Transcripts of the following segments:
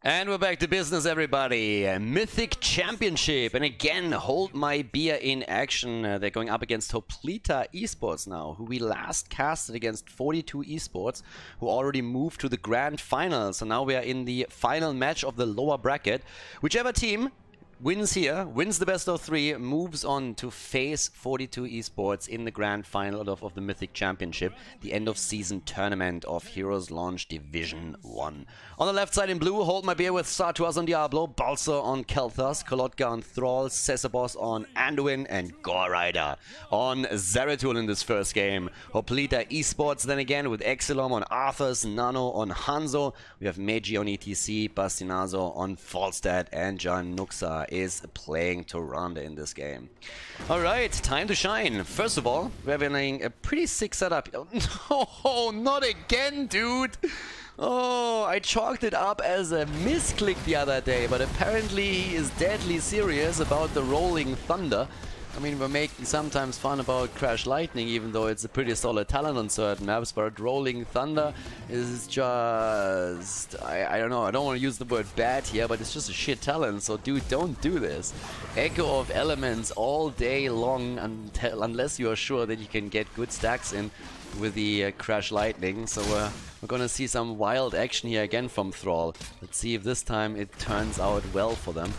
And we're back to business, everybody. Mythic Championship. And again, Hold My Beer in action. They're going up against Hoplita Esports now, who we last casted against 42 Esports, who already moved to the grand final. So now we are in the final match of the lower bracket. Whichever team wins here, wins the best of 3, moves on to face 42 Esports in the grand final of the Mythic Championship, the end of season tournament of Heroes Launch Division 1. On the left side in blue, Hold My Beer with Sartuas on Diablo, Balsa on Kelthas, Kolotka on Thrall, Cesabos on Anduin, and Gorrider on Zeratul in this first game. Hoplita Esports then again with Exilom on Arthas, Nano on Hanzo, we have Meiji on ETC, Bastinazo on Falstad, and Jan Nuxa is playing Tyrande in this game. Alright, time to shine. First of all, we're having a pretty sick setup. Oh, no, not again, dude! Oh, I chalked it up as a misclick the other day, but apparently he is deadly serious about the Rolling Thunder. I mean, we're making sometimes fun about Crash Lightning, even though it's a pretty solid talent on certain maps, but Rolling Thunder is just... I don't know, I don't want to use the word bad here, but it's just a shit talent, so dude, don't do this. Echo of Elements all day long unless you are sure that you can get good stacks in with the Crash Lightning, so we're gonna see some wild action here again from Thrall. Let's see if this time it turns out well for them.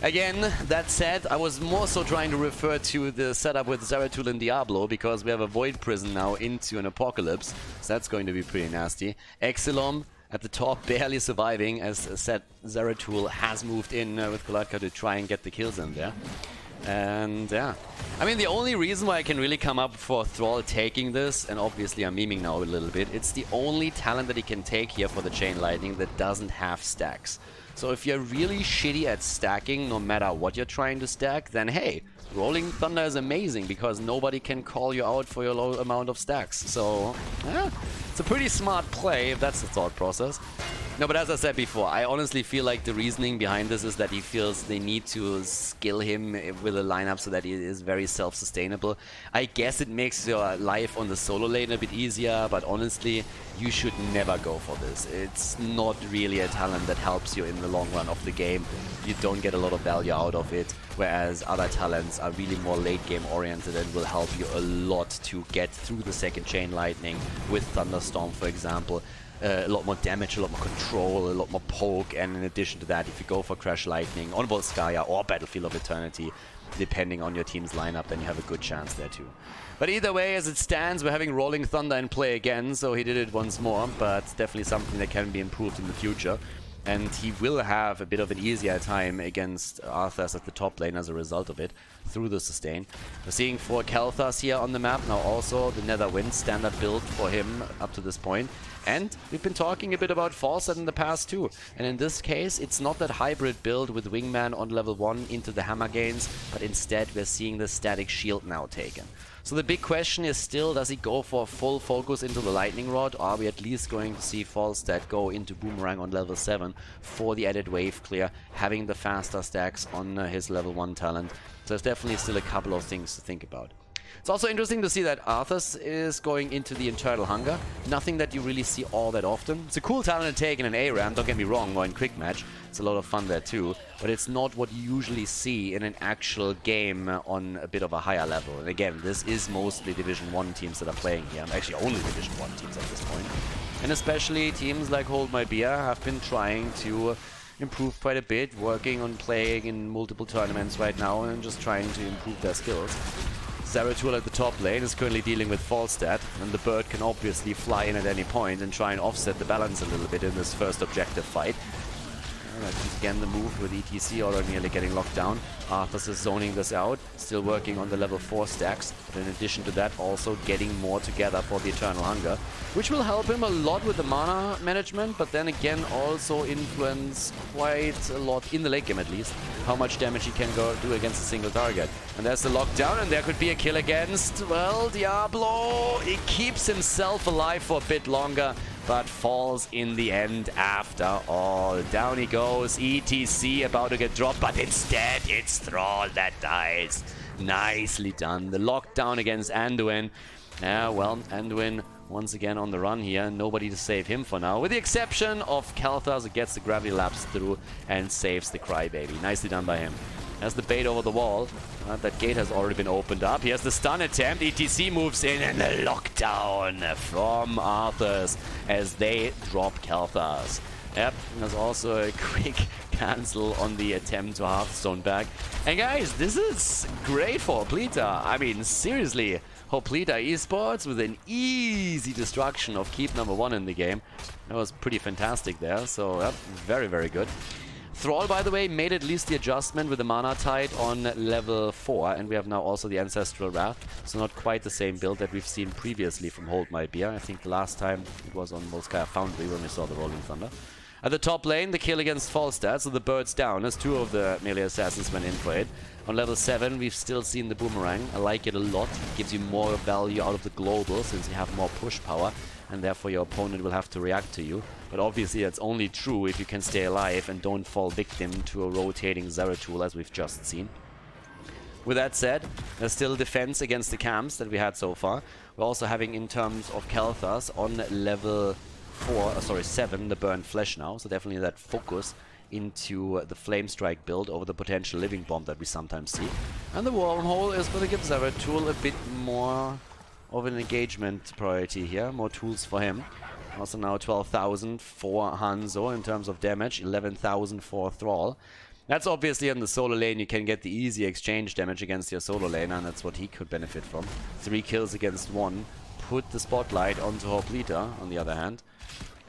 Again, that said, I was more so trying to refer to the setup with Zeratul and Diablo, because we have a Void Prison now into an Apocalypse, so that's going to be pretty nasty. Exilom at the top, barely surviving, as said, Zeratul has moved in with Kolotka to try and get the kills in there. And yeah, I mean, the only reason why I can really come up for Thrall taking this, and obviously I'm memeing now a little bit, it's the only talent that he can take here for the Chain Lightning that doesn't have stacks. So if you're really shitty at stacking, no matter what you're trying to stack, then hey, Rolling Thunder is amazing because nobody can call you out for your low amount of stacks. So yeah, it's a pretty smart play if that's the thought process. No, but as I said before, I honestly feel like the reasoning behind this is that he feels they need to skill him with a lineup so that he is very self-sustainable. I guess it makes your life on the solo lane a bit easier, but honestly, you should never go for this. It's not really a talent that helps you in the long run of the game. You don't get a lot of value out of it, whereas other talents are really more late game oriented and will help you a lot to get through the second Chain Lightning with Thunderstorm, for example. A lot more damage, a lot more control, a lot more poke, and in addition to that, if you go for Crash Lightning, on Volskaya or Battlefield of Eternity, depending on your team's lineup, then you have a good chance there too. But either way, as it stands, we're having Rolling Thunder in play again, so he did it once more, but definitely something that can be improved in the future. And he will have a bit of an easier time against Arthas at the top lane as a result of it, through the sustain. We're seeing 4 Kelthas here on the map, now also the Netherwind, standard build for him up to this point. And we've been talking a bit about Falstad in the past too. And in this case, it's not that hybrid build with Wingman on level 1 into the hammer gains, but instead we're seeing the static shield now taken. So the big question is still, does he go for full focus into the Lightning Rod, or are we at least going to see Falstad go into Boomerang on level 7 for the added wave clear, having the faster stacks on his level 1 talent? So there's definitely still a couple of things to think about. It's also interesting to see that Arthas is going into the Eternal Hunger. Nothing that you really see all that often. It's a cool talent to take in an A-Ram, don't get me wrong, or in Quick Match. It's a lot of fun there too. But it's not what you usually see in an actual game on a bit of a higher level. And again, this is mostly Division 1 teams that are playing here. Actually, only Division 1 teams at this point. And especially teams like Hold My Beer have been trying to improve quite a bit, working on playing in multiple tournaments right now and just trying to improve their skills. Zeratul at the top lane is currently dealing with Falstad, and the bird can obviously fly in at any point and try and offset the balance a little bit in this first objective fight. That's again the move with ETC already nearly getting locked down. Arthas is zoning this out, still working on the level 4 stacks, but in addition to that also getting more together for the Eternal Hunger, which will help him a lot with the mana management, but then again also influence quite a lot, in the late game at least, how much damage he can do against a single target. And there's the lockdown, and there could be a kill against, well, Diablo. He keeps himself alive for a bit longer, but falls in the end after all. Down he goes, ETC about to get dropped, but instead it's Thrall that dies. Nicely done. The lockdown against Anduin. Yeah, well, Anduin once again on the run here. Nobody to save him for now, with the exception of Khaldor, who gets the gravity lapse through and saves the Crybaby. Nicely done by him. Has the bait over the wall. That gate has already been opened up. He has the stun attempt. ETC moves in, and the lockdown from Arthurs as they drop Khaldor. Yep, there's also a quick cancel on the attempt to Hearthstone back. And guys, this is great for Hoplita. I mean, seriously, Hoplita Esports with an easy destruction of keep number 1 in the game. That was pretty fantastic there, so yep, very, very good. Thrall, by the way, made at least the adjustment with the Mana Tide on level 4, and we have now also the Ancestral Wrath, so not quite the same build that we've seen previously from Hold My Beer. I think the last time it was on Volskaya Foundry when we saw the Rolling Thunder. At the top lane, the kill against Falstad, so the bird's down as 2 of the melee assassins went in for it. On level 7, we've still seen the Boomerang. I like it a lot. It gives you more value out of the global since you have more push power, and therefore your opponent will have to react to you. But obviously that's only true if you can stay alive and don't fall victim to a rotating Zeratul as we've just seen. With that said, there's still defense against the camps that we had so far. We're also having, in terms of Khaldor, on level 7, the Burn Flesh now, so definitely that focus into the Flame Strike build over the potential Living Bomb that we sometimes see. And the Wormhole is going to give Zeratul a bit more of an engagement priority here, more tools for him. Also now 12,000 for Hanzo in terms of damage, 11,000 for Thrall. That's obviously on the solo lane, you can get the easy exchange damage against your solo lane, and that's what he could benefit from. 3 kills against 1, put the spotlight onto Hoplita on the other hand.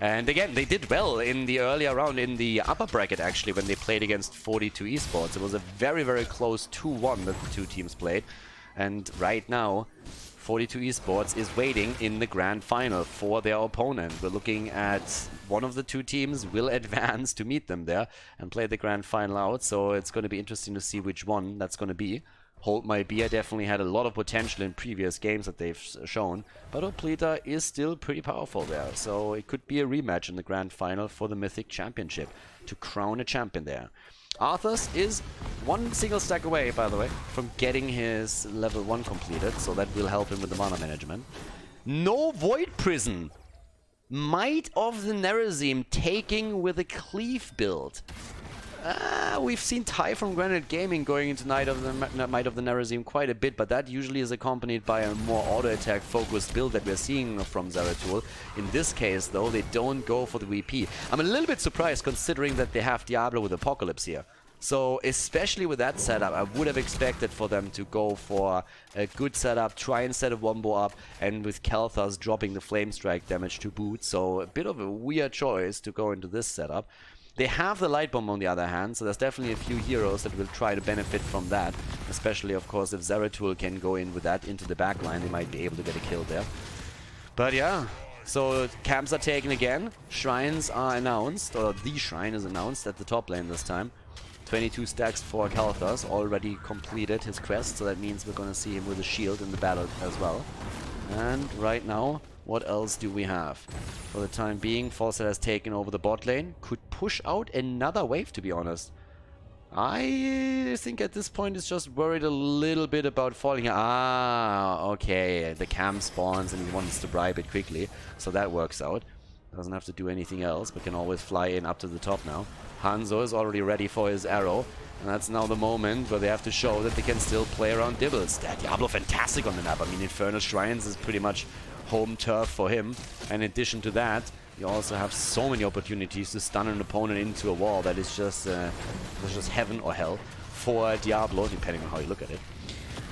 And again, they did well in the earlier round, in the upper bracket actually, when they played against 42 Esports. It was a very, very close 2-1 that the two teams played. And right now, 42 Esports is waiting in the grand final for their opponent. We're looking at one of the two teams will advance to meet them there and play the grand final out. So it's going to be interesting to see which one that's going to be. Hold My Beer definitely had a lot of potential in previous games that they've shown, but Hoplita is still pretty powerful there, so it could be a rematch in the grand final for the Mythic Championship to crown a champion there. Arthurs is one single stack away, by the way, from getting his level 1 completed, so that will help him with the mana management. No Void Prison! Might of the Nerazim taking with a Cleave build. We've seen Ty from Granite Gaming going into Might of the Nerazim quite a bit, but that usually is accompanied by a more auto-attack focused build that we're seeing from Zeratul. In this case, though, they don't go for the VP. I'm a little bit surprised considering that they have Diablo with Apocalypse here. So, especially with that setup, I would have expected for them to go for a good setup, try and set a Wombo up, and with Khaldor dropping the Flame Strike damage to boot. So, a bit of a weird choice to go into this setup. They have the Light Bomb on the other hand, so there's definitely a few heroes that will try to benefit from that. Especially, of course, if Zeratul can go in with that into the backline, they might be able to get a kill there. But yeah, so camps are taken again, shrines are announced, or the shrine is announced at the top lane this time. 22 stacks for Khaldor, already completed his quest, so that means we're going to see him with a shield in the battle as well. And right now, what else do we have? For the time being, Falstad has taken over the bot lane. Could push out another wave, to be honest. I think at this point it's just worried a little bit about falling. Ah, okay. The camp spawns and he wants to bribe it quickly. So that works out. Doesn't have to do anything else, but can always fly in up to the top now. Hanzo is already ready for his arrow. And that's now the moment where they have to show that they can still play around Dibbles. That Diablo fantastic on the map. I mean, Infernal Shrines is pretty much home turf for him. And in addition to that, you also have so many opportunities to stun an opponent into a wall that is just heaven or hell for Diablo, depending on how you look at it.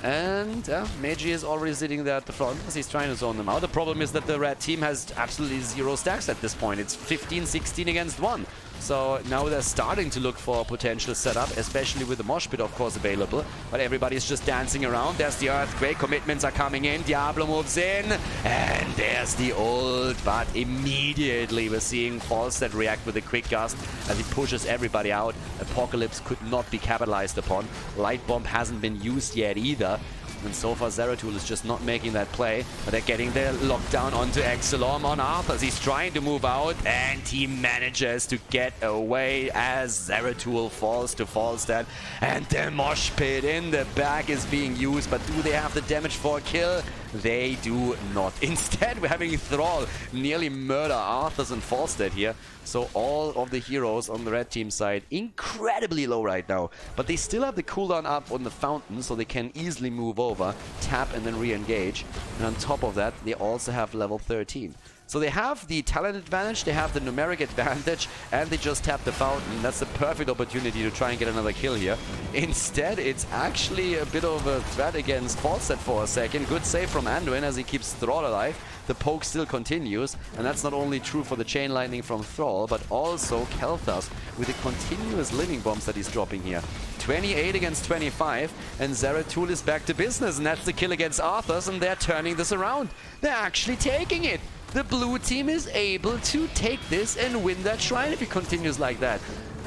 And Meiji is already sitting there at the front as he's trying to zone them out. The problem is that the red team has absolutely 0 stacks at this point. It's 15-16 against 1. So now they're starting to look for a potential setup, especially with the mosh pit, of course, available. But everybody's just dancing around. There's the Earthquake. Commitments are coming in. Diablo moves in. And there's the ult. But immediately we're seeing Falstad react with a quick gust as he pushes everybody out. Apocalypse could not be capitalized upon. Light Bomb hasn't been used yet either. And so far Zeratul is just not making that play, but they're getting their lockdown onto Exelom on Arthurs. He's trying to move out and he manages to get away as Zeratul falls to Falstad. And the mosh pit in the back is being used, but do they have the damage for a kill? They do not. Instead, we're having Thrall nearly murder Arthas and Falstead here. So all of the heroes on the red team side incredibly low right now. But they still have the cooldown up on the fountain, so they can easily move over, tap and then re-engage. And on top of that, they also have level 13. So they have the talent advantage, they have the numeric advantage, and they just tap the fountain. That's the perfect opportunity to try and get another kill here. Instead, it's actually a bit of a threat against Falstead for a second. Good save from Anduin as he keeps Thrall alive. The poke still continues, and that's not only true for the chain lightning from Thrall, but also Kel'Thas with the continuous living bombs that he's dropping here. 28 against 25, and Zeratul is back to business, and that's the kill against Arthas, and they're turning this around. They're actually taking it. The blue team is able to take this and win that shrine if it continues like that.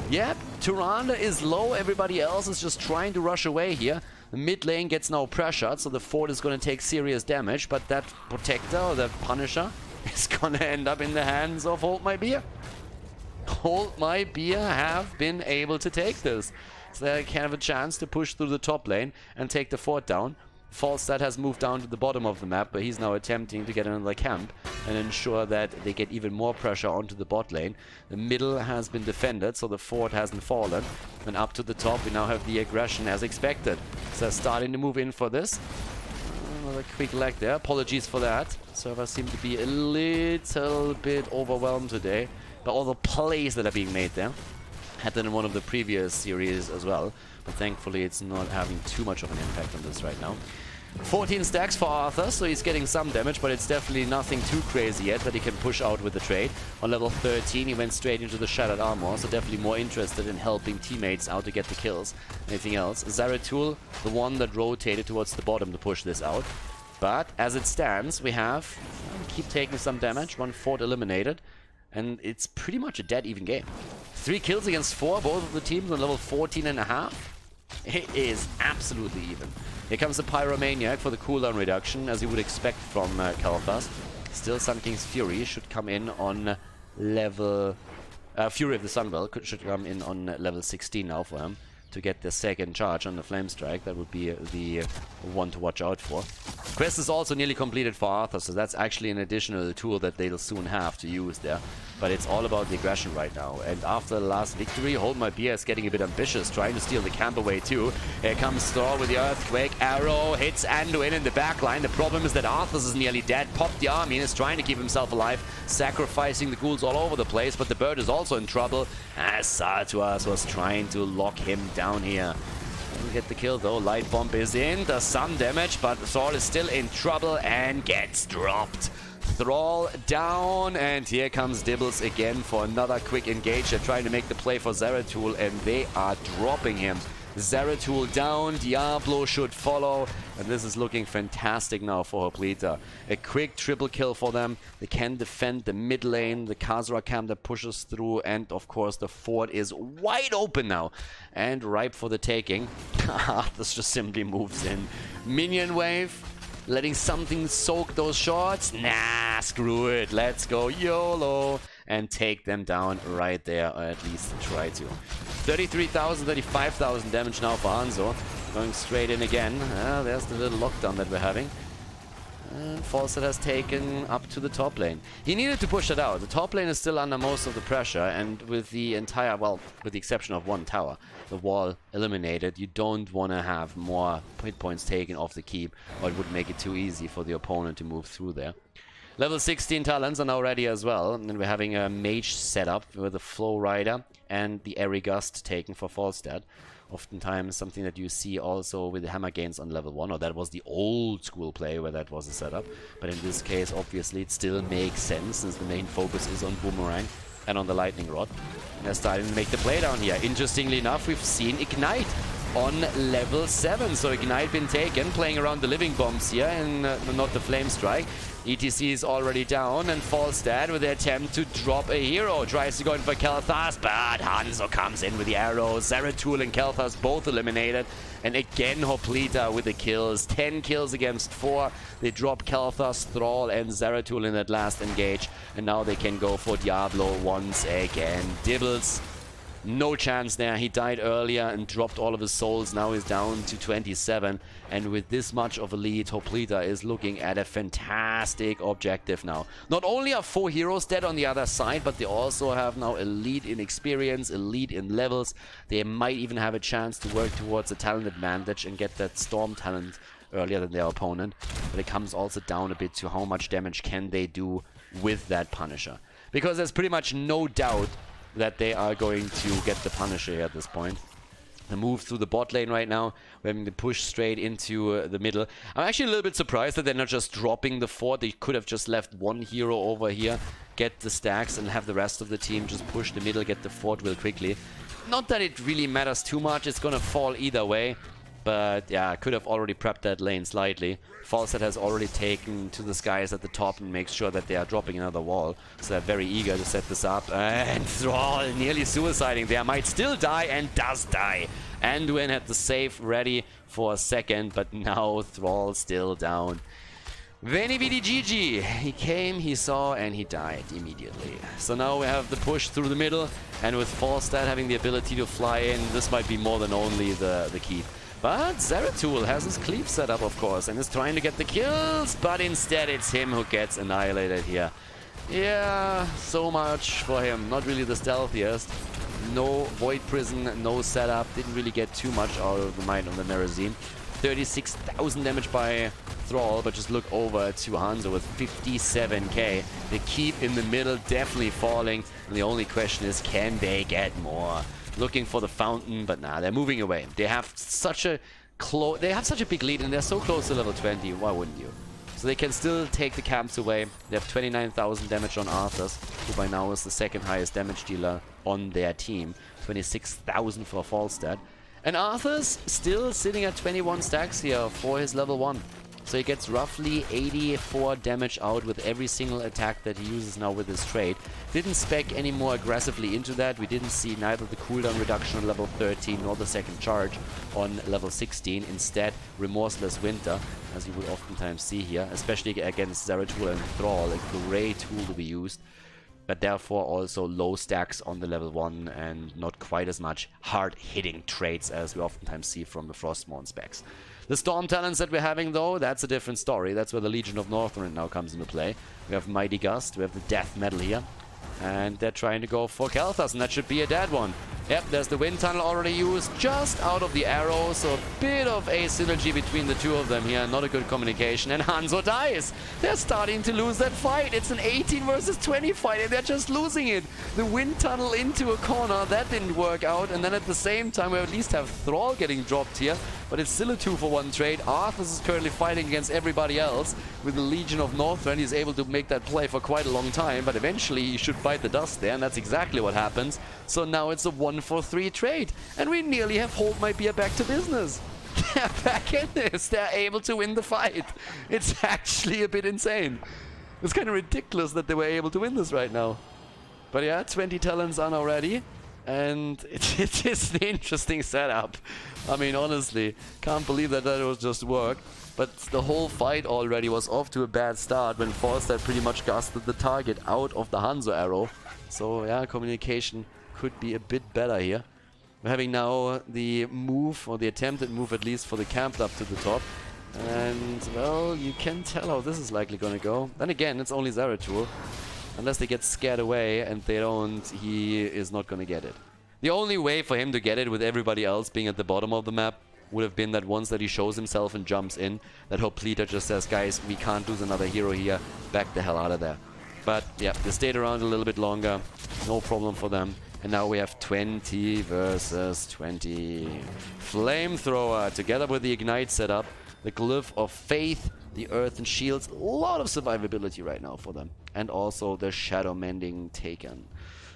Yep, Tyrande is low, everybody else is just trying to rush away here. The mid lane gets now pressured, so the fort is going to take serious damage, but that Protector, or that Punisher, is going to end up in the hands of Hold My Beer. Hold My Beer have been able to take this. So they can have a chance to push through the top lane and take the fort down. Falstad has moved down to the bottom of the map, but he's now attempting to get another camp and ensure that they get even more pressure onto the bot lane. The middle has been defended, so the fort hasn't fallen. And up to the top, we now have the aggression as expected. So starting to move in for this. Another quick lag there. Apologies for that. Servers seem to be a little bit overwhelmed today by all the plays that are being made there. Had that in one of the previous series as well, but thankfully it's not having too much of an impact on this right now. 14 stacks for Arthur, so he's getting some damage, but it's definitely nothing too crazy yet that he can push out with the trade. On level 13, he went straight into the Shattered Armor, so definitely more interested in helping teammates out to get the kills. Anything else? Zeratul, the one that rotated towards the bottom to push this out. But as it stands, we have keep taking some damage, one fort eliminated, and it's pretty much a dead even game. 3 kills against 4, both of the teams on level 14.5. It is absolutely even. Here comes the Pyromaniac for the cooldown reduction, as you would expect from Kel'Thas. Still, Sun King's Fury should come in on level... Fury of the Sunwell should come in on level 16 now for him to get the second charge on the Flame Strike. That would be the one to watch out for. Quest is also nearly completed for Arthur, so that's actually an additional tool that they'll soon have to use there. But it's all about the aggression right now. And after the last victory, Hold My Beer is getting a bit ambitious, trying to steal the camp away too. Here comes Thor with the Earthquake. Arrow hits Anduin in the backline. The problem is that Arthas is nearly dead. Popped the army and is trying to keep himself alive, sacrificing the ghouls all over the place. But the bird is also in trouble, as Sartuas was trying to lock him down here. Doesn't get the kill though. Light Bomb is in, does some damage, but Thor is still in trouble and gets dropped. Thrall down, and here comes Dibbles again for another quick engage. They're trying to make the play for Zeratul, and they are dropping him. Zeratul down, Diablo should follow, and this is looking fantastic now for Hoplita. A quick triple kill for them. They can defend the mid lane, the Khazra camp that pushes through, and of course the fort is wide open now and ripe for the taking. This just simply moves in. Minion wave. Letting something soak those shots? Nah, screw it. Let's go YOLO and take them down right there, or at least try to. 33,000, 35,000 damage now for Hanzo. Going straight in again. There's the little lockdown that we're having. And Falstad has taken up to the top lane. He needed to push it out. The top lane is still under most of the pressure, and with the entire, well, with the exception of one tower, the wall eliminated, you don't want to have more hit points taken off the keep, or it would make it too easy for the opponent to move through there. Level 16 talents are now ready as well, and we're having a mage setup with a Flow Rider and the Airy Gust taken for Falstad. Oftentimes something that you see also with the hammer gains on level 1, or that was the old school play where that was a setup. But in this case, obviously, it still makes sense since the main focus is on Boomerang and on the Lightning Rod. And they're starting to make the play down here. Interestingly enough, we've seen Ignite on level 7. So Ignite been taken, playing around the Living Bombs here, and not the Flame Strike. ETC is already down, and Falstad with the attempt to drop a hero. Tries to go in for Kel'Thas, but Hanzo comes in with the arrows. Zeratul and Kel'Thas both eliminated. And again, Hoplita with the kills. 10 kills against 4. They drop Kel'Thas, Thrall, and Zeratul in that last engage. And now they can go for Diablo once again. Dibbles No chance there. He died earlier and dropped all of his souls. Now he's down to 27. And with this much of a lead, Hoplita is looking at a fantastic objective now. Not only are 4 heroes dead on the other side, but they also have now a lead in experience, a lead in levels. They might even have a chance to work towards a talent advantage and get that Storm talent earlier than their opponent. But it comes also down a bit to how much damage can they do with that Punisher. Because there's pretty much no doubt that they are going to get the Punisher here at this point. The move through the bot lane right now, we're having to push straight into the middle. I'm actually a little bit surprised that they're not just dropping the fort. They could have just left one hero over here, get the stacks, and have the rest of the team just push the middle, get the fort real quickly. Not that it really matters too much, it's gonna fall either way. But yeah, I could have already prepped that lane slightly. Falstad has already taken to the skies at the top and makes sure that they are dropping another wall. So they're very eager to set this up. And Thrall nearly suiciding there. Might still die and does die. Anduin had the save ready for a second, but now Thrall still down. Veni Vidi Gigi. He came, he saw, and he died immediately. So now we have the push through the middle. And with Falstad having the ability to fly in, this might be more than only the key. But Zeratul has his cleave set up, of course, and is trying to get the kills, but instead it's him who gets annihilated here. Yeah, so much for him. Not really the stealthiest. No Void Prison, no setup. Didn't really get too much out of the Might of the Merazim. 36,000 damage by Thrall, but just look over to Hanzo with 57k. The keep in the middle definitely falling, and the only question is, can they get more? Looking for the fountain, but nah, they're moving away. They have such a big lead, and they're so close to level 20. Why wouldn't you? So they can still take the camps away. They have 29,000 damage on Arthas, who by now is the second highest damage dealer on their team. 26,000 for Falstad. And Arthas still sitting at 21 stacks here for his level 1. So he gets roughly 84 damage out with every single attack that he uses now with his trade. Didn't spec any more aggressively into that. We didn't see neither the cooldown reduction on level 13 nor the second charge on level 16. Instead, Remorseless Winter, as you would oftentimes see here, especially against Zeratul and Thrall, a great tool to be used. But therefore also low stacks on the level 1 and not quite as much hard-hitting traits as we oftentimes see from the Frostmourne specs. The Storm talents that we're having, though, that's a different story. That's where the Legion of Northrend now comes into play. We have Mighty Gust, we have the Death Metal here. And they're trying to go for Kel'Thas, and that should be a dead one. Yep, there's the Wind Tunnel already used just out of the arrow, so a bit of a synergy between the two of them here. Not a good communication, and Hanzo dies. They're starting to lose that fight. It's an 18 versus 20 fight, and they're just losing it. The Wind Tunnel into a corner, that didn't work out, and then at the same time we at least have Thrall getting dropped here, but it's still a 2-for-1 trade. Arthas is currently fighting against everybody else. With the Legion of Northrend, he's able to make that play for quite a long time, but eventually he should bite the dust there, and that's exactly what happens. So now it's a 1-for-3 trade, and we nearly have Hold My Beer back to business. They're back in this. They're able to win the fight. It's actually a bit insane. It's kind of ridiculous that they were able to win this right now. But yeah, 20 talents on already, and it is an interesting setup. I mean, honestly, can't believe that was just work. But the whole fight already was off to a bad start when Falstad pretty much gusted the target out of the Hanzo arrow. So yeah, communication could be a bit better here. We're having now the move, or the attempted move at least, for the camp up to the top. And, well, you can tell how this is likely going to go. Then again, it's only Zeratul. Unless they get scared away, and they don't, he is not going to get it. The only way for him to get it with everybody else being at the bottom of the map would have been that once that he shows himself and jumps in, that Hoplita just says, guys, we can't lose another hero here, back the hell out of there. But yeah, they stayed around a little bit longer, no problem for them. And now we have 20 versus 20. Flamethrower together with the Ignite setup, the Glyph of Faith, the Earth and Shields, a lot of survivability right now for them. And also the Shadow Mending taken.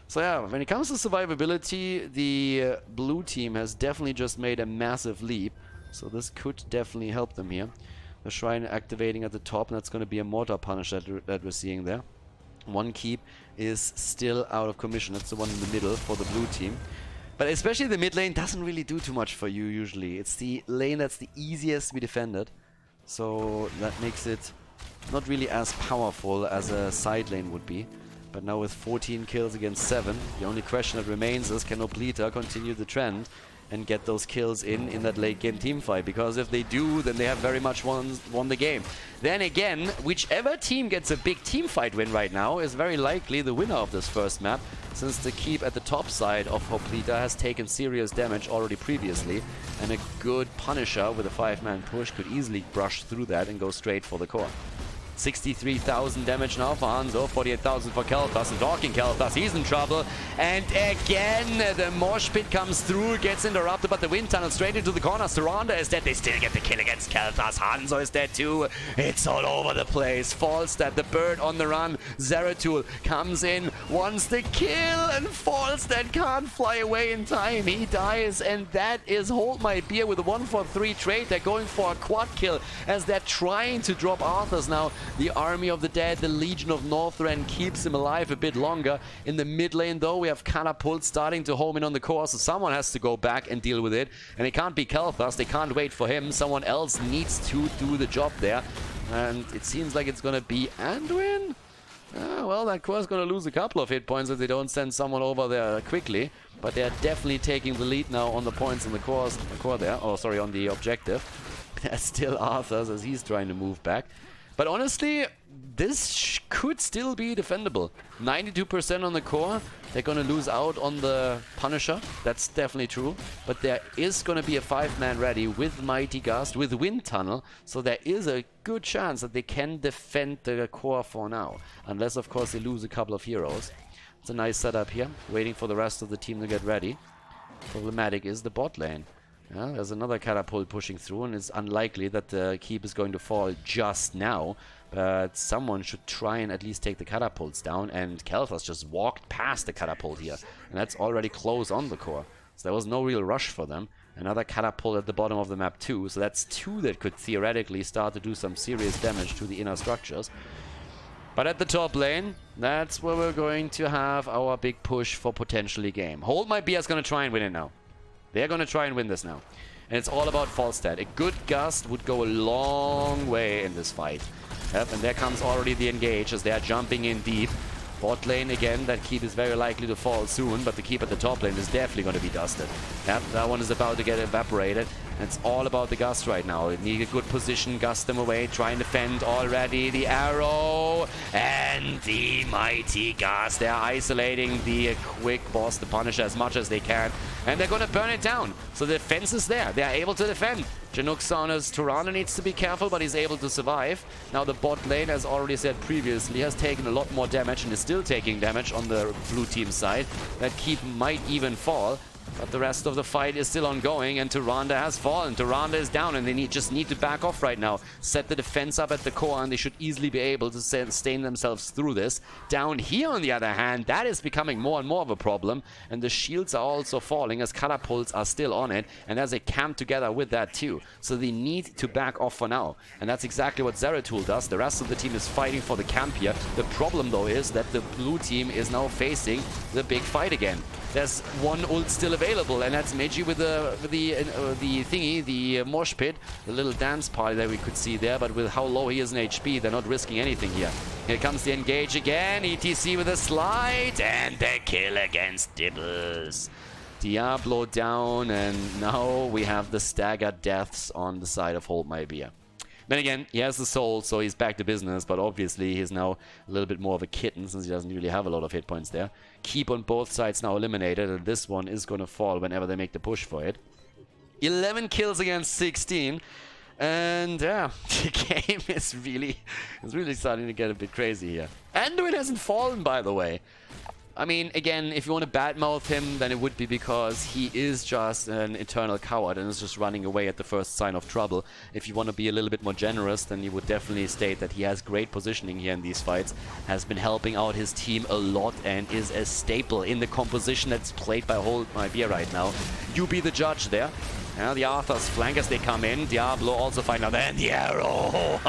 So yeah, when it comes to survivability, the blue team has definitely just made a massive leap. So this could definitely help them here. The Shrine activating at the top, and that's going to be a Mortar Punish that we're seeing there. One keep is still out of commission. That's the one in the middle for the blue team. But especially the mid lane doesn't really do too much for you usually. It's the lane that's the easiest to be defended. So that makes it not really as powerful as a side lane would be. But now with 14 kills against 7, the only question that remains is, can Hoplita continue the trend and get those kills in that late game team fight? Because if they do, then they have very much won the game. Then again, whichever team gets a big team fight win right now is very likely the winner of this first map, since the keep at the top side of Hoplita has taken serious damage already previously, and a good Punisher with a 5-man push could easily brush through that and go straight for the core. 63,000 damage now for Hanzo, 48,000 for Kelthas, and talking Kelthas, he's in trouble. And again, the mosh pit comes through, gets interrupted, but the wind tunnel straight into the corner. Surrender is dead, they still get the kill against Kelthas. Hanzo is dead too. It's all over the place. Falstad, the bird on the run. Zeratul comes in, wants the kill, and Falstad can't fly away in time. He dies, and that is Hold My Beer with a 1-for-3 trade. They're going for a quad kill as they're trying to drop Arthurs now. The Army of the Dead, the Legion of Northrend, keeps him alive a bit longer. In the mid lane, though, we have Catapult starting to home in on the core, so someone has to go back and deal with it. And it can't be Kelthas, they can't wait for him. Someone else needs to do the job there. And it seems like it's gonna be Anduin? Well, that core's gonna lose a couple of hit points if they don't send someone over there quickly. But they're definitely taking the lead now on the points in the core there. Oh, sorry, on the objective. There's still Arthurs as he's trying to move back. But honestly, this could still be defendable. 92% on the core. They're going to lose out on the Punisher. That's definitely true. But there is going to be a 5-man ready with Mighty Gust, with Wind Tunnel. So there is a good chance that they can defend the core for now. Unless, of course, they lose a couple of heroes. It's a nice setup here. Waiting for the rest of the team to get ready. Problematic is the bot lane. Yeah, there's another Catapult pushing through, and it's unlikely that the keep is going to fall just now. But someone should try and at least take the Catapults down, and Kelthas just walked past the Catapult here. And that's already close on the core. So there was no real rush for them. Another Catapult at the bottom of the map too, so that's 2 that could theoretically start to do some serious damage to the inner structures. But at the top lane, that's where we're going to have our big push for potentially game. Hold My Beer is going to try and win it now. They're going to try and win this now. And it's all about Falstad. A good Gust would go a long way in this fight. Yep, and there comes already the engage as they're jumping in deep. Bot lane again, that keep is very likely to fall soon, but the keep at the top lane is definitely going to be dusted. Yep, that one is about to get evaporated. And it's all about the Gust right now. They need a good position, Gust them away, try and defend already. The arrow and the Mighty Gust. They're isolating the quick boss, the Punisher, as much as they can. And they're going to burn it down. So the defense is there. They're able to defend. Chinook's on his Tyrande needs to be careful, but he's able to survive. Now the bot lane, as already said previously, has taken a lot more damage and is still taking damage on the blue team side. That keep might even fall. But the rest of the fight is still ongoing, and Tyrande has fallen. Tyrande is down, and they just need to back off right now. Set the defense up at the core, and they should easily be able to sustain themselves through this. Down here, on the other hand, that is becoming more and more of a problem, and the shields are also falling as Catapults are still on it, and there's a camp together with that too. So they need to back off for now, and that's exactly what Zeratul does. The rest of the team is fighting for the camp here. The problem, though, is that the blue team is now facing the big fight again. There's one ult still available, and that's Meiji with the thingy, the mosh pit, the little dance party that we could see there. But with how low he is in HP, they're not risking anything here. Here comes the engage again. ETC with a slide, and the kill against Dibbles. Diablo down, and now we have the staggered deaths on the side of Hold My Beer. Then again, he has the soul, so he's back to business, but obviously he's now a little bit more of a kitten since he doesn't really have a lot of hit points there. Keep on both sides now eliminated, and this one is going to fall whenever they make the push for it. 11 kills against 16, and yeah, the game is really starting to get a bit crazy here. Anduin hasn't fallen, by the way. I mean, again, if you want to badmouth him, then it would be because he is just an eternal coward and is just running away at the first sign of trouble. If you want to be a little bit more generous, then you would definitely state that he has great positioning here in these fights, has been helping out his team a lot, and is a staple in the composition that's played by Hold My Beer right now. You be the judge there. Now the Arthur's flank as they come in. Diablo also find out. And the arrow!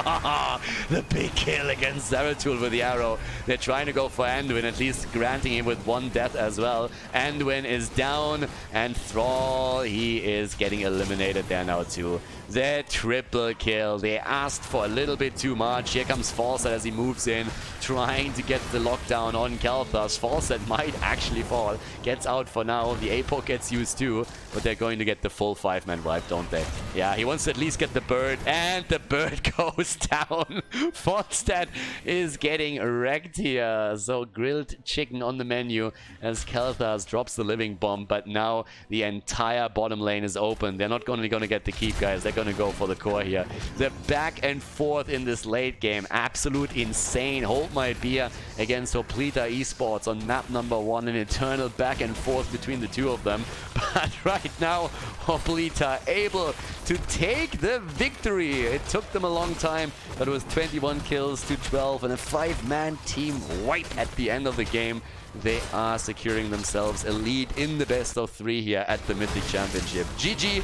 The big kill against Zeratul with the arrow. They're trying to go for Anduin, at least granting him with 1 death as well. Anduin is down, and Thrall, he is getting eliminated there now too. The triple kill. They asked for a little bit too much. Here comes Falset as he moves in, trying to get the lockdown on Khaldor. Falset might actually fall. Gets out for now. The APOC gets used too, but they're going to get the full 5-man wipe, don't they? Yeah, he wants to at least get the bird, and the bird goes down. Fonstad is getting wrecked here. So grilled chicken on the menu as Khaldor drops the living bomb, but now the entire bottom lane is open. They're not only going to get the keep, guys. They're going to go for the core here. They're back and forth in this late game. Absolute insane. Hold my beer against Hoplita Esports on map number 1. An eternal back and forth between the two of them. But right now, Hoplita able to take the victory. It took them a long time, but it was 21 kills to 12 and a 5-man team wipe at the end of the game. They are securing themselves a lead in the best of 3 here at the Mythic Championship. GG,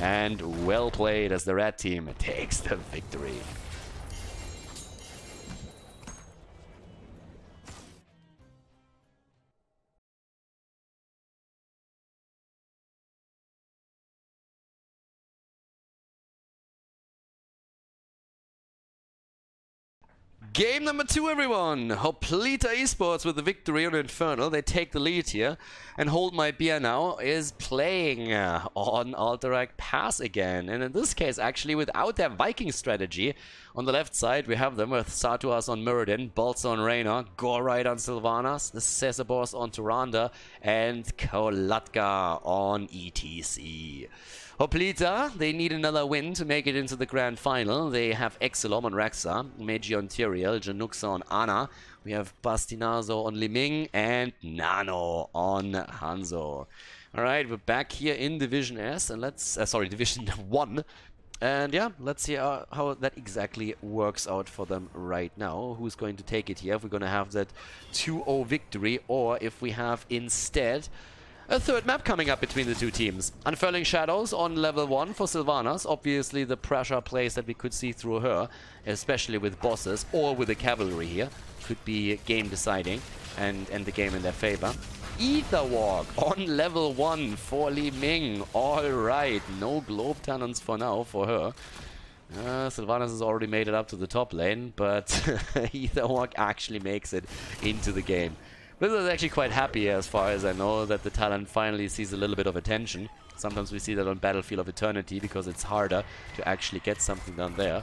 and well played as the red team takes the victory. Game number 2, everyone! Hoplita Esports with the victory on Infernal. They take the lead here. And Hold My Beer now is playing on Alterac Pass again. And in this case, actually, without their Viking strategy. On the left side, we have them with Satuas on Muradin, Boltz on Reyna, Goride on Sylvanas, the Cesabors on Tyrande, and Kolatka on ETC. Hoplita, they need another win to make it into the grand final. They have Exelom on Rexa, Meiji on Tyrael, Januxa on Ana. We have Bastinazo on Liming and Nano on Hanzo. Alright, we're back here in Division S, and let's... Division 1. And yeah, let's see how that exactly works out for them right now. Who's going to take it here? If we're going to have that 2-0 victory, or if we have instead a third map coming up between the two teams. Unfurling Shadows on level 1 for Sylvanas. Obviously the pressure plays that we could see through her, especially with bosses or with the cavalry here, could be game deciding and the game in their favor. Ether Walk on level 1 for Li Ming. Alright, no Globe Talons for now for her. Sylvanas has already made it up to the top lane, but Ether Walk actually makes it into the game. Blizzard is actually quite happy, as far as I know, that the talent finally sees a little bit of attention. Sometimes we see that on Battlefield of Eternity because it's harder to actually get something done there.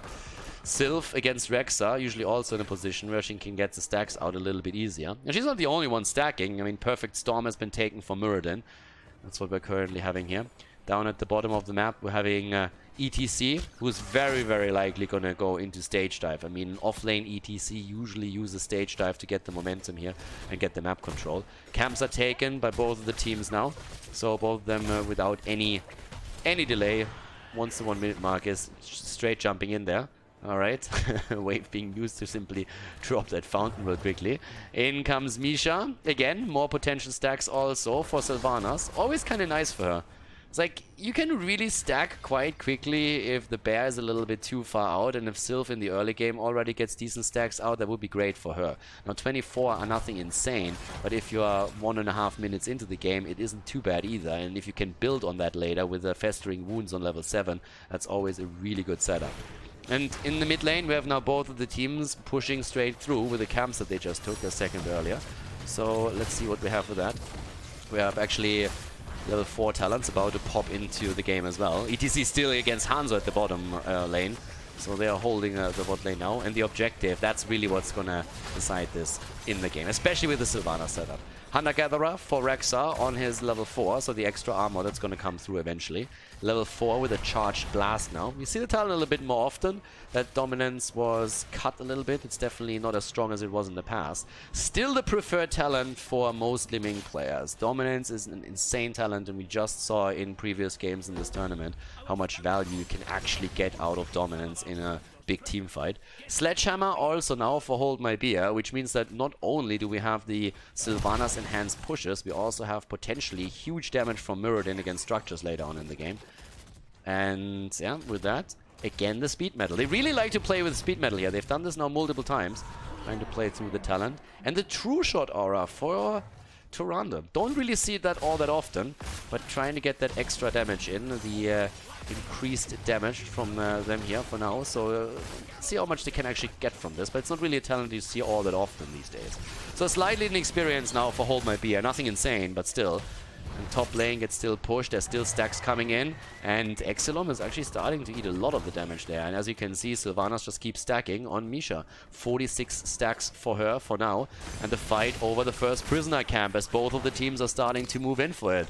Sylph against Rexa, usually also in a position where she can get the stacks out a little bit easier. And she's not the only one stacking. I mean, Perfect Storm has been taken for Muradin. That's what we're currently having here. Down at the bottom of the map, we're having ETC, who's very, very likely going to go into stage dive. I mean, off-lane ETC usually uses stage dive to get the momentum here and get the map control. Camps are taken by both of the teams now, so both of them without any delay. Once the 1 minute mark is straight jumping in there. Alright, wave being used to simply drop that fountain real quickly. In comes Misha. Again, more potential stacks also for Sylvanas. Always kind of nice for her. It's like, you can really stack quite quickly if the bear is a little bit too far out, and if Sylph in the early game already gets decent stacks out, that would be great for her. Now 24 are nothing insane, but if you are 1.5 minutes into the game, it isn't too bad either, and if you can build on that later with the Festering Wounds on level 7, that's always a really good setup. And in the mid lane, we have now both of the teams pushing straight through with the camps that they just took a second earlier. So let's see what we have with that. We have actually level 4 talents about to pop into the game as well. ETC still against Hanzo at the bottom lane. So they are holding the bot lane now. And the objective, that's really what's going to decide this in the game, especially with the Sylvanas setup. Hunter-Gatherer for Rexa on his level 4, so the extra armor that's going to come through eventually. Level 4 with a charged blast now. We see the talent a little bit more often. That dominance was cut a little bit. It's definitely not as strong as it was in the past. Still the preferred talent for most Liming players. Dominance is an insane talent, and we just saw in previous games in this tournament how much value you can actually get out of dominance in a big team fight. Sledgehammer also now for Hold My Beer, which means that not only do we have the Sylvanas enhanced pushes, we also have potentially huge damage from Muradin against structures later on in the game. And yeah, with that, again the speed metal. They really like to play with speed metal here. They've done this now multiple times, trying to play through the talent. And the true shot aura for Toronto. Don't really see that all that often, but trying to get that extra damage in. The increased damage from them here for now. So see how much they can actually get from this. But it's not really a talent you see all that often these days. So slightly inexperienced now for Hold My Beer. Nothing insane, but still. And top lane gets still pushed. There's still stacks coming in. And Exilom is actually starting to eat a lot of the damage there. And as you can see, Sylvanas just keeps stacking on Misha. 46 stacks for her for now. And the fight over the first prisoner camp as both of the teams are starting to move in for it.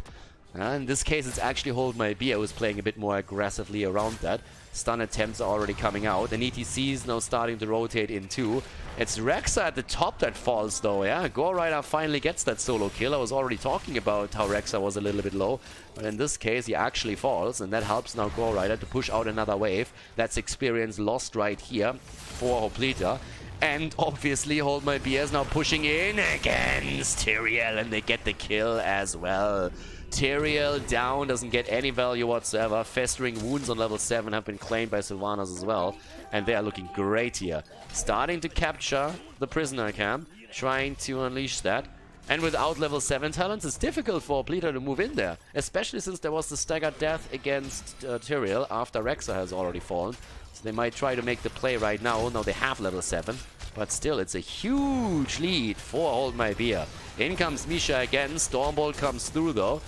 In this case, it's actually Hold My Beer who's playing a bit more aggressively around that. Stun attempts are already coming out. And ETC is now starting to rotate in too. It's Rexa at the top that falls though, yeah? Gorrider finally gets that solo kill. I was already talking about how Rexa was a little bit low. But in this case, he actually falls. And that helps now Gorrider to push out another wave. That's experience lost right here for Hoplita. And obviously, Hold My Beer is now pushing in against Tyrael. And they get the kill as well. Tyrael down, doesn't get any value whatsoever. Festering wounds on level 7 have been claimed by Sylvanas as well. And they are looking great here. Starting to capture the prisoner camp. Trying to unleash that. And without level 7 talents, it's difficult for Hoplita to move in there. Especially since there was the staggered death against Tyrael after Rexa has already fallen. So they might try to make the play right now. Now they have level 7. But still, it's a huge lead for Hold My Beer. In comes Misha again. Stormbolt comes through though.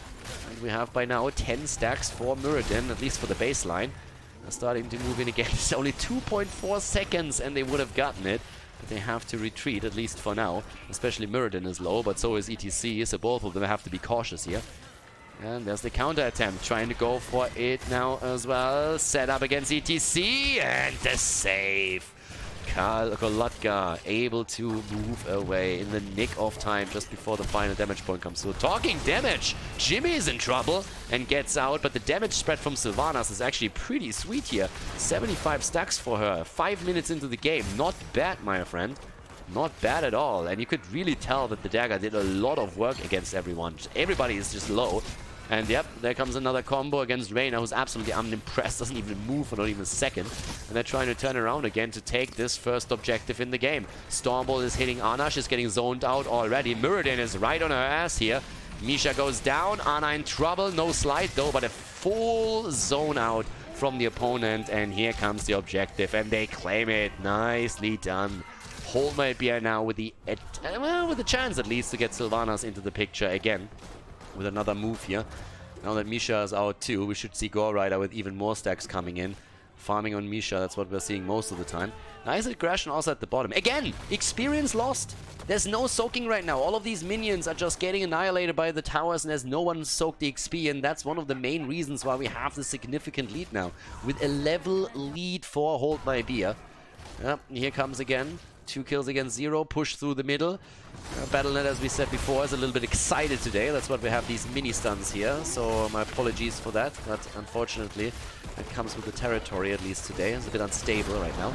And we have by now 10 stacks for Muradin, at least for the baseline. They're starting to move in again. It's only 2.4 seconds and they would have gotten it. But they have to retreat, at least for now. Especially Muradin is low, but so is ETC. So both of them have to be cautious here. And there's the counter attempt, trying to go for it now as well. Set up against ETC and the save. Khaldor able to move away in the nick of time just before the final damage point comes through. Talking damage, Jimmy is in trouble and gets out, but the damage spread from Sylvanas is actually pretty sweet here. 75 stacks for her, 5 minutes into the game. Not bad, my friend. Not bad at all. And you could really tell that the dagger did a lot of work against everyone. Everybody is just low. And yep, there comes another combo against Reyna, who's absolutely unimpressed, doesn't even move for not even a second. And they're trying to turn around again to take this first objective in the game. Stormbolt is hitting Ana, she's getting zoned out already. Muradin is right on her ass here. Misha goes down, Ana in trouble, no slide though, but a full zone out from the opponent. And here comes the objective, and they claim it. Nicely done. Hold My Beer now with the chance at least to get Sylvanas into the picture again. With another move here. Now that Misha is out too, we should see Gorrider with even more stacks coming in. Farming on Misha, that's what we're seeing most of the time. Nice aggression also at the bottom. Again, experience lost. There's no soaking right now. All of these minions are just getting annihilated by the towers and there's no one soaked the XP, and that's one of the main reasons why we have this significant lead now. With a level lead for Hold My Beer. Yep, here comes again. 2 kills against 0, push through the middle. Battle.net, as we said before, is a little bit excited today. That's why we have these mini stuns here. So my apologies for that. But unfortunately, it comes with the territory at least today. It's a bit unstable right now.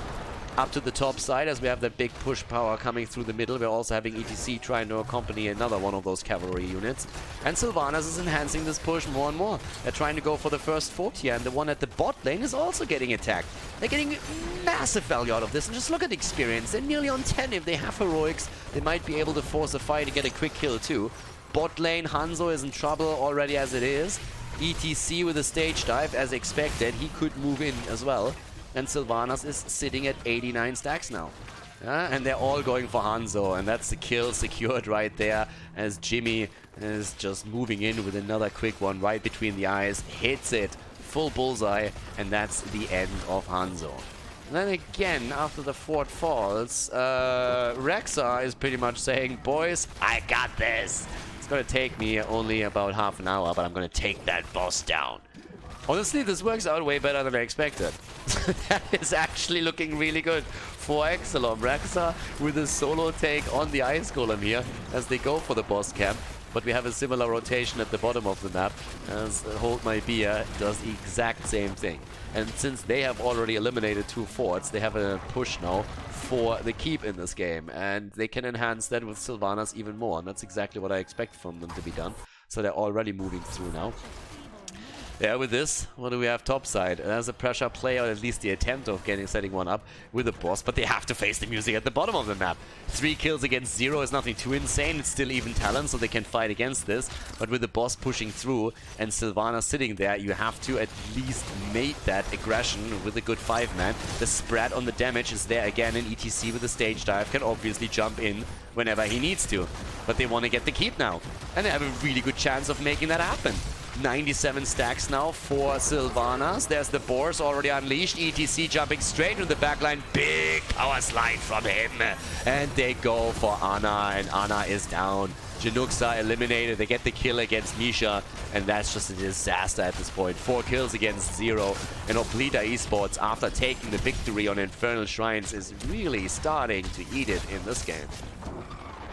Up to the top side as we have that big push power coming through the middle. We're also having ETC trying to accompany another one of those cavalry units. And Sylvanas is enhancing this push more and more. They're trying to go for the first fort here, and the one at the bot lane is also getting attacked. They're getting massive value out of this, and just look at the experience. They're nearly on 10. If they have heroics, they might be able to force a fight and get a quick kill too. Bot lane, Hanzo is in trouble already as it is. ETC with a stage dive as expected. He could move in as well. And Sylvanas is sitting at 89 stacks now. And they're all going for Hanzo, and that's the kill secured right there as Jimmy is just moving in with another quick one right between the eyes. Hits it, full bullseye, and that's the end of Hanzo. And then again, after the fort falls, Rexa is pretty much saying, boys, I got this. It's gonna take me only about half an hour, but I'm gonna take that boss down. Honestly, this works out way better than I expected. That is actually looking really good for Exilom. Rexa with a solo take on the ice golem here as they go for the boss camp. But we have a similar rotation at the bottom of the map as Hold My Beer does the exact same thing. And since they have already eliminated 2 forts, they have a push now for the keep in this game. And they can enhance that with Sylvanas even more. And that's exactly what I expect from them to be done. So they're already moving through now. Yeah, with this, what do we have topside? There's a pressure play, or at least the attempt of setting one up with the boss, but they have to face the music at the bottom of the map. 3 kills against 0 is nothing too insane. It's still even talent, so they can fight against this. But with the boss pushing through and Sylvana sitting there, you have to at least mate that aggression with a good 5-man. The spread on the damage is there again, and ETC with the stage dive can obviously jump in whenever he needs to. But they want to get the keep now, and they have a really good chance of making that happen. 97 stacks now for Sylvanas. There's the Boars already unleashed. ETC jumping straight into the backline. Big power slide from him. And they go for Ana, and Ana is down. Januxa eliminated. They get the kill against Misha, and that's just a disaster at this point. 4 kills against 0. And Hoplita Esports, after taking the victory on Infernal Shrines, is really starting to eat it in this game.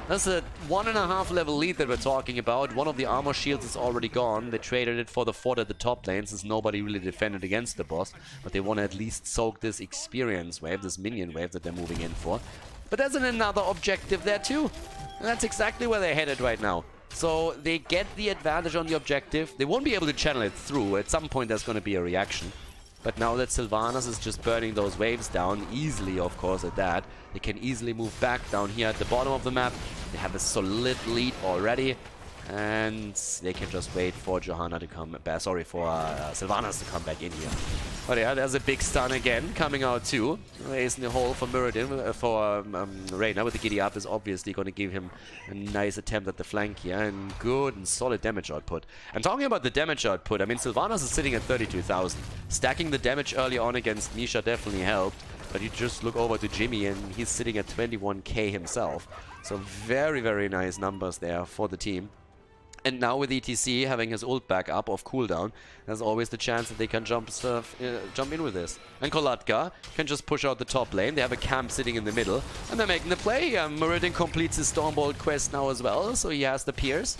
That's a 1.5 level lead that we're talking about. One of the armor shields is already gone. They traded it for the fort at the top lane since nobody really defended against the boss. But they want to at least soak this experience wave, this minion wave that they're moving in for. But there's another objective there too. And that's exactly where they're headed right now. So they get the advantage on the objective. They won't be able to channel it through. At some point there's going to be a reaction. But now that Sylvanas is just burning those waves down, easily of course at that, they can easily move back down here at the bottom of the map. They have a solid lead already, and they can just wait for Johanna to come back, for Sylvanas to come back in here. But yeah, there's a big stun again coming out too. Ace in the hole for Muradin, for Reyna with the giddy up is obviously going to give him a nice attempt at the flank here, and good and solid damage output. And talking about the damage output, I mean, Sylvanas is sitting at 32,000. Stacking the damage early on against Misha definitely helped, but you just look over to Jimmy and he's sitting at 21k himself. So very, very nice numbers there for the team. And now with ETC having his ult back up off cooldown, there's always the chance that they can jump in with this. And Kolatka can just push out the top lane. They have a camp sitting in the middle, and they're making the play. Muradin completes his Stormbolt quest now as well, so he has the Pierce.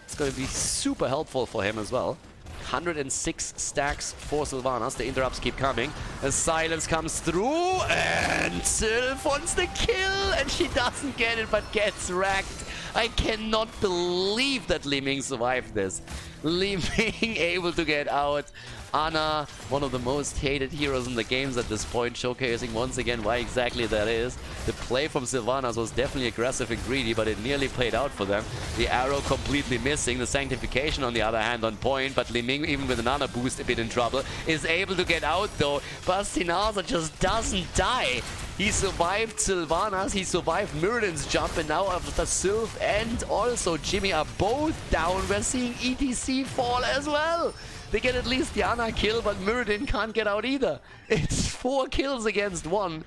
It's going to be super helpful for him as well. 106 stacks for Sylvanas. The interrupts keep coming. The silence comes through, and Sylv wants the kill, and she doesn't get it, but gets racked. I cannot believe that Li Ming survived this. Li Ming able to get out. Ana, one of the most hated heroes in the games at this point, showcasing once again why exactly that is. The play from Sylvanas was definitely aggressive and greedy, but it nearly played out for them. The arrow completely missing, the sanctification on the other hand on point, but Li Ming, even with an Ana boost, a bit in trouble, is able to get out though. Bastinaza just doesn't die. He survived Sylvanas, he survived Muradin's jump, and now after Sylv and also Jimmy are both down, we're seeing ETC fall as well. They get at least the Ana kill, but Muradin can't get out either. It's 4 kills against 1.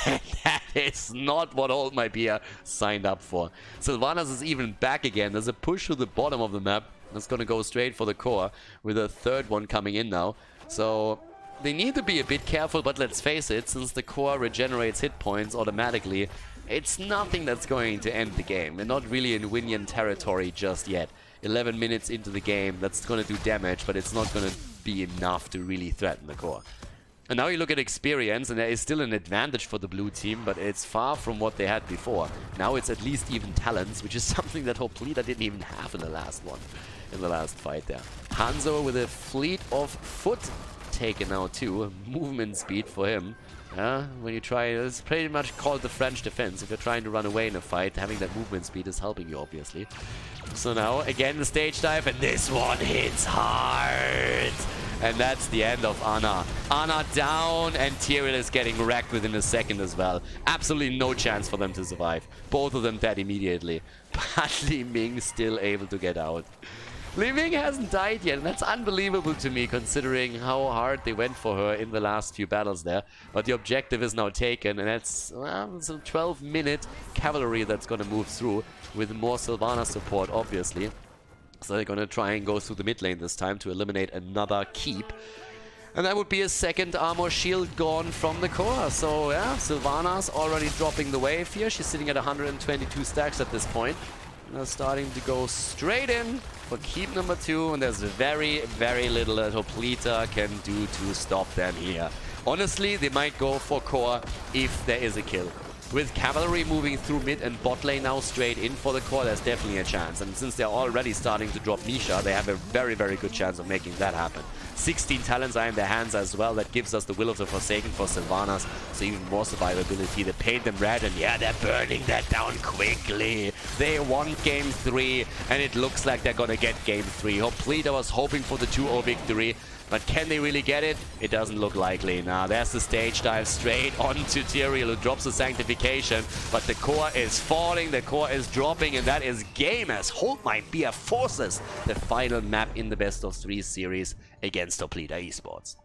And that is not what Hold My Beer signed up for. Sylvanas is even back again. There's a push to the bottom of the map. That's going to go straight for the core, with a third one coming in now. So they need to be a bit careful, but let's face it, since the core regenerates hit points automatically, it's nothing that's going to end the game. They're not really in Winian territory just yet. 11 minutes into the game, that's going to do damage, but it's not going to be enough to really threaten the core. And now you look at experience, and there is still an advantage for the blue team, but it's far from what they had before. Now it's at least even talents, which is something that Hoplita didn't even have in the last one, in the last fight there. Hanzo with a fleet of foot taken out too, movement speed for him. When you try, it's pretty much called the French defense. If you're trying to run away in a fight, having that movement speed is helping you, obviously. So now, again, the stage dive, and this one hits hard. And that's the end of Ana. Ana down, and Tyrael is getting wrecked within a second as well. Absolutely no chance for them to survive. Both of them dead immediately. But Li Ming still able to get out. Li Ming hasn't died yet, and that's unbelievable to me considering how hard they went for her in the last few battles there. But the objective is now taken, and that's it's a 12-minute cavalry that's going to move through with more Sylvana support, obviously. So they're going to try and go through the mid lane this time to eliminate another keep. And that would be a second armor shield gone from the core. So yeah, Sylvana's already dropping the wave here. She's sitting at 122 stacks at this point. They're starting to go straight in for keep number 2, and there's very, very little that Hoplita can do to stop them here. Honestly, they might go for core if there is a kill. with cavalry moving through mid and bot lane now straight in for the core, there's definitely a chance. And since they're already starting to drop Misha, they have a very, very good chance of making that happen. 16 talents are in their hands as well. That gives us the Will of the Forsaken for Sylvanas, so even more survivability. They paint them red, and yeah, they're burning that down quickly. They won game 3, and it looks like they're gonna get game 3. Hoplita was hoping for the 2-0 victory, but can they really get it? It doesn't look likely. Now, there's the stage dive straight onto Tyrael, who drops the Sanctification, but the core is falling, the core is dropping, and that is game as Hold My Beer forces the final map in the best of 3 series against Hoplita Esports.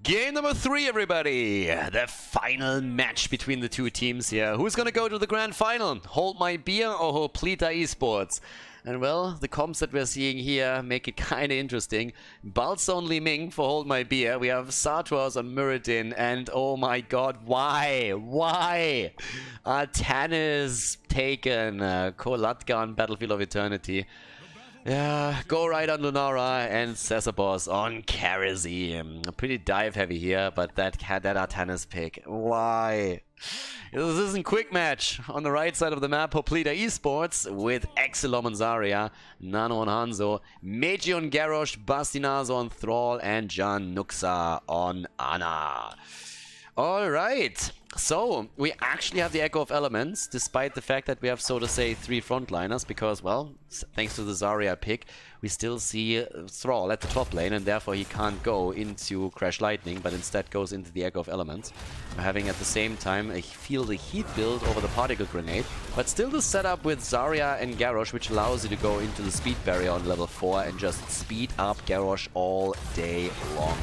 Game number 3, everybody! The final match between the two teams here. Who's gonna go to the grand final? Hold My Beer or Hoplita Esports? And well, the comps that we're seeing here make it kinda interesting. Balzone Li Ming for Hold My Beer. We have Sartros on Muradin, and oh my god, why? Why? Tannis taken. Kolatka on Battlefield of Eternity. Yeah, go right on Lunara and Cesabos on Karazi. Pretty dive heavy here, but that Artanis pick. Why? This isn't quick match. On the right side of the map, Hoplita Esports with Exilom on Zarya, Nano on Hanzo, Meiji on Garrosh, Bastinazo on Thrall, and Jan Nuxa on Ana. Alright, so we actually have the Echo of Elements, despite the fact that we have, so to say, 3 frontliners, because, well, thanks to the Zarya pick, we still see Thrall at the top lane, and therefore he can't go into Crash Lightning, but instead goes into the Echo of Elements. We're having at the same time a Feel the Heat build over the Particle Grenade, but still the setup with Zarya and Garrosh, which allows you to go into the Speed Barrier on level 4 and just speed up Garrosh all day long.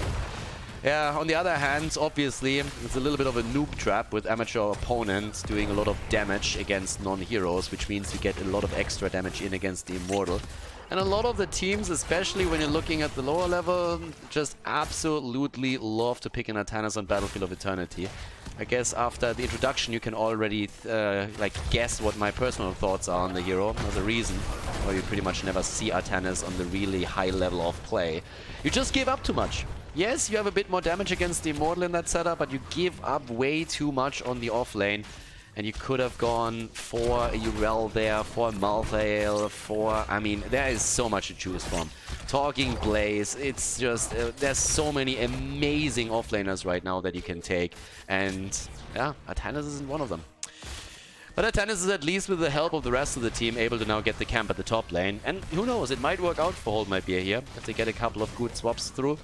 Yeah, on the other hand, obviously, it's a little bit of a noob trap with amateur opponents doing a lot of damage against non-heroes, which means you get a lot of extra damage in against the Immortal. And a lot of the teams, especially when you're looking at the lower level, just absolutely love to pick an Artanis on Battlefield of Eternity. I guess after the introduction you can already guess what my personal thoughts are on the hero. There's a reason why you pretty much never see Artanis on the really high level of play. You just give up too much. Yes, you have a bit more damage against the Immortal in that setup, but you give up way too much on the off lane. And you could have gone for a Urel there, for a Malthael, for... I mean, there is so much to choose from. Talking Blaze, it's just... there's so many amazing offlaners right now that you can take. And, yeah, Artanis isn't one of them. But Artanis is, at least with the help of the rest of the team, able to now get the camp at the top lane. And who knows, it might work out for Hold My Beer here, if they get a couple of good swaps through.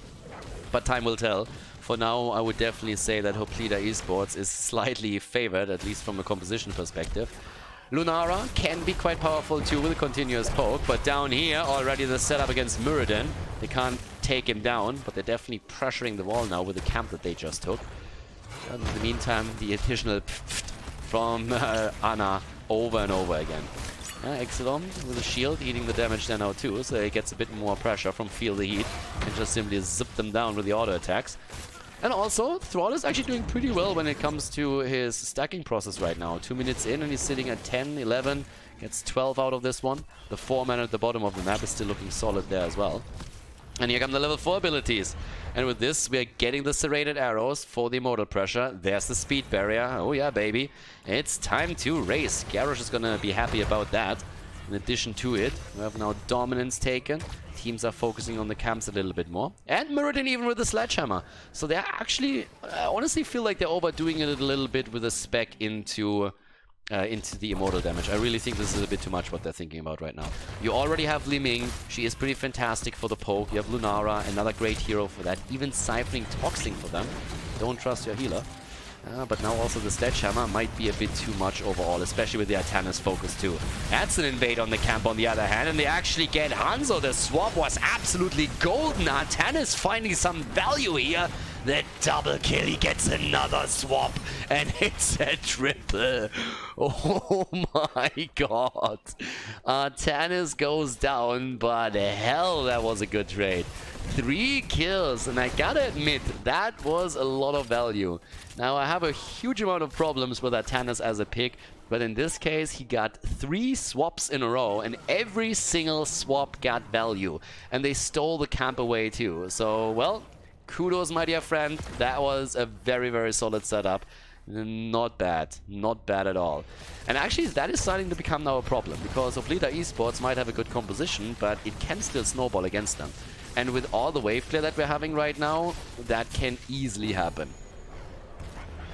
But time will tell. For now, I would definitely say that Hoplita Esports is slightly favored, at least from a composition perspective. Lunara can be quite powerful too with a continuous poke, but down here, already the setup against Muradin. They can't take him down, but they're definitely pressuring the wall now with the camp that they just took. And in the meantime, the additional from Ana over and over again. Exilom with a shield eating the damage there now too, so he gets a bit more pressure from Feel the Heat and just simply zip them down with the auto attacks. And also, Thrall is actually doing pretty well when it comes to his stacking process right now. 2 minutes in and he's sitting at 10, 11, gets 12 out of this one. The 4-man at the bottom of the map is still looking solid there as well. And here come the level 4 abilities. And with this, we are getting the serrated arrows for the Immortal pressure. There's the speed barrier. Oh yeah, baby. It's time to race. Garrosh is gonna be happy about that. In addition to it, we have now dominance taken. Teams are focusing on the camps a little bit more. And Muradin even with the sledgehammer. So they're actually, I honestly feel like they're overdoing it a little bit with a spec into the Immortal damage. I really think this is a bit too much what they're thinking about right now. You already have Li Ming. She is pretty fantastic for the poke. You have Lunara, another great hero for that. Even siphoning Toxing for them. Don't trust your healer. But now also the Sledgehammer might be a bit too much overall, especially with the Artanis focus too. That's an invade on the camp on the other hand, and they actually get Hanzo. The swap was absolutely golden. Artanis finding some value here. The double kill, he gets another swap, and it's a triple. Oh my god. Tannis goes down, but hell, that was a good trade. 3 kills, and I gotta admit, that was a lot of value. Now, I have a huge amount of problems with that Tannis as a pick, but in this case, he got 3 swaps in a row, and every single swap got value. And they stole the camp away too. So, well, kudos, my dear friend. That was a very, very solid setup. Not bad. Not bad at all. And actually, that is starting to become now a problem, because Hoplita Esports might have a good composition, but it can still snowball against them. And with all the wave clear that we're having right now, that can easily happen.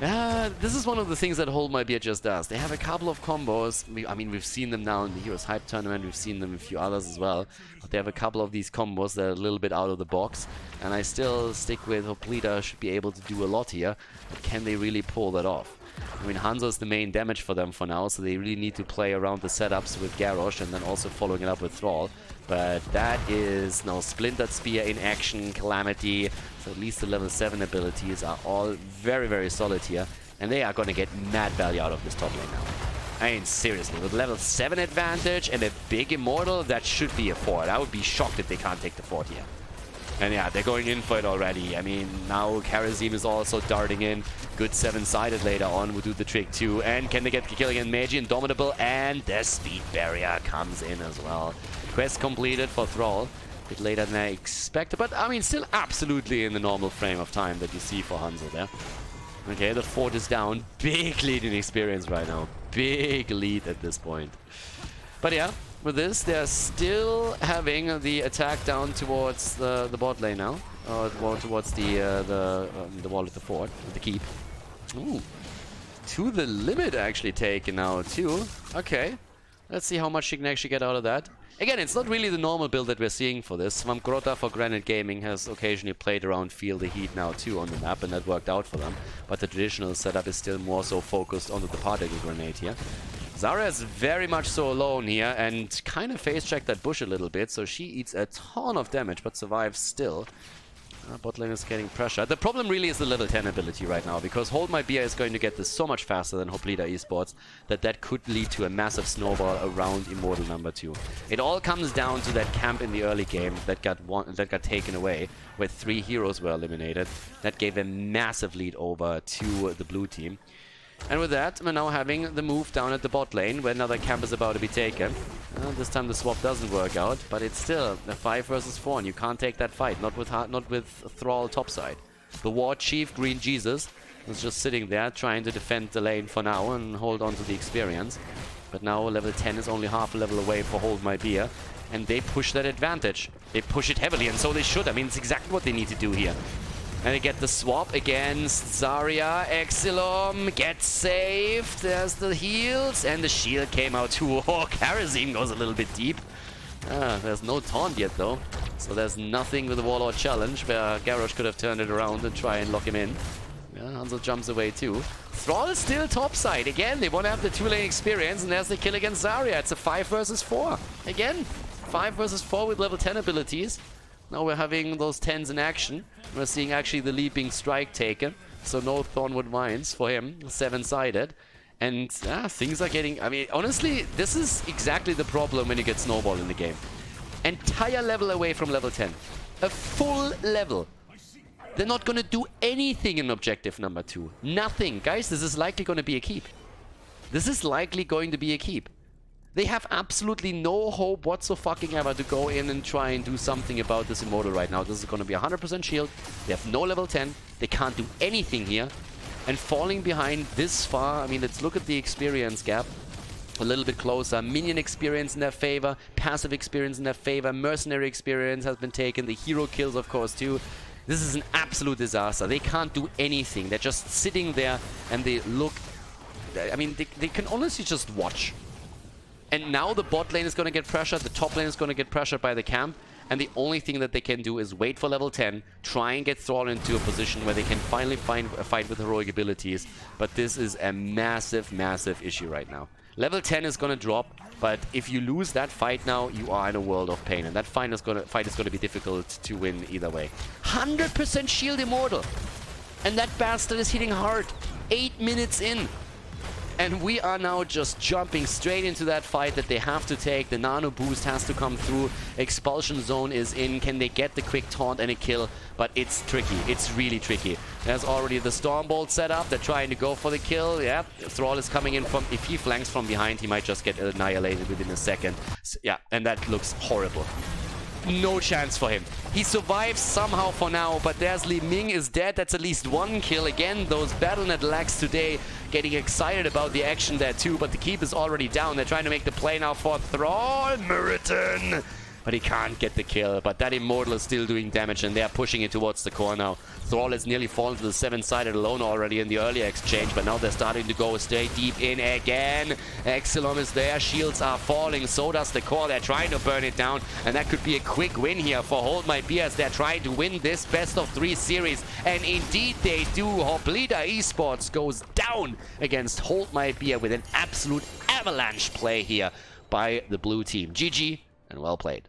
This is one of the things that Hold My Beer just does. They have a couple of combos. I mean, we've seen them now in the Heroes Hype Tournament. We've seen them in a few others as well. But they have a couple of these combos that are a little bit out of the box. And I still stick with Hoplita should be able to do a lot here. But can they really pull that off? I mean, Hanzo is the main damage for them for now, so they really need to play around the setups with Garrosh and then also following it up with Thrall. But that is now Splintered Spear in action, Calamity, so at least the level 7 abilities are all very, very solid here. And they are going to get mad value out of this top lane now. I mean, seriously, with level 7 advantage and a big Immortal, that should be a fort. I would be shocked if they can't take the fort here. And yeah, they're going in for it already. I mean, now Karazim is also darting in. Good 7-sided later on will do the trick too. And can they get the kill again? Magi, Indomitable, and the Speed Barrier comes in as well. Quest completed for Thrall. A bit later than I expected, but I mean, still absolutely in the normal frame of time that you see for Hanzo there. Okay, the fort is down. Big lead in experience right now. Big lead at this point. But yeah, with this, they're still having the attack down towards the bot lane now, or towards the wall at the fort, the keep. Ooh, to the limit actually taken now too. Okay, let's see how much she can actually get out of that. Again, it's not really the normal build that we're seeing for this. Svamgrota for Granite Gaming has occasionally played around Feel the Heat now too on the map, and that worked out for them. But the traditional setup is still more so focused on the particle grenade here. Zarya is very much so alone here and kind of face-checked that bush a little bit, so she eats a ton of damage but survives still. Bot lane is getting pressure. The problem really is the level 10 ability right now, because Hold My Beer is going to get this so much faster than Hoplita Esports that could lead to a massive snowball around Immortal number 2. It all comes down to that camp in the early game that got taken away, where 3 heroes were eliminated. That gave a massive lead over to the blue team. And with that, we're now having the move down at the bot lane, where another camp is about to be taken. This time the swap doesn't work out, but it's still a 5 versus 4, and you can't take that fight, not with Thrall topside. The War Chief, Green Jesus, was just sitting there trying to defend the lane for now and hold on to the experience. But now level 10 is only half a level away for Hold My Beer, and they push that advantage. They push it heavily, and so they should. I mean, it's exactly what they need to do here. And they get the swap against Zarya. Exilom gets saved. There's the heals. And the shield came out too. Oh, Karazim goes a little bit deep. There's no taunt yet, though. So there's nothing with the Warlord challenge where Garrosh could have turned it around and try and lock him in. Yeah, Hanzo jumps away too. Thrall is still topside. Again, they want to have the 2-lane experience. And there's the kill against Zarya. It's a 5 versus 4. Again, 5 versus 4 with level 10 abilities. Now we're having those 10s in action. We're seeing actually the leaping strike taken. So no Thornwood Vines for him, 7-sided. And things are getting... I mean, honestly, this is exactly the problem when you get Snowball in the game. Entire level away from level 10. A full level. They're not going to do anything in objective number 2. Nothing. Guys, this is likely going to be a keep. This is likely going to be a keep. They have absolutely no hope whatsoever to go in and try and do something about this Immortal right now. This is going to be 100% shield. They have no level 10. They can't do anything here. And falling behind this far, I mean, let's look at the experience gap a little bit closer. Minion experience in their favor. Passive experience in their favor. Mercenary experience has been taken. The hero kills, of course, too. This is an absolute disaster. They can't do anything. They're just sitting there and they look... I mean, they can honestly just watch. And now the bot lane is going to get pressured, the top lane is going to get pressured by the camp, and the only thing that they can do is wait for level 10, try and get Thrall into a position where they can finally find a fight with heroic abilities. But this is a massive, massive issue right now. Level 10 is gonna drop, but if you lose that fight now, you are in a world of pain. And that fight is gonna be difficult to win either way. 100% shield immortal. And that bastard is hitting hard. 8 minutes in. And we are now just jumping straight into that fight that they have to take. The nano boost has to come through. Expulsion zone is in. Can they get the quick taunt and a kill? But it's tricky. It's really tricky. There's already the Stormbolt set up. They're trying to go for the kill. Yeah, Thrall is coming in from... If he flanks from behind, he might just get annihilated within a second. So, yeah, and that looks horrible. No chance for him. He survives somehow for now, but there's Li Ming is dead. That's at least one kill. Again, those Battle.net lags today getting excited about the action there too, but the keep is already down. They're trying to make the play now for Thrall. Meriton! But he can't get the kill, but that Immortal is still doing damage, and they're pushing it towards the core now. Thrall has nearly fallen to the 7-sided alone already in the earlier exchange, but now they're starting to go straight deep in again. Exilom is there, shields are falling, so does the core. They're trying to burn it down, and that could be a quick win here for Hold My Beer as they're trying to win this best-of-3 series. And indeed they do. Hoplita Esports goes down against Hold My Beer with an absolute avalanche play here by the blue team. GG and well played.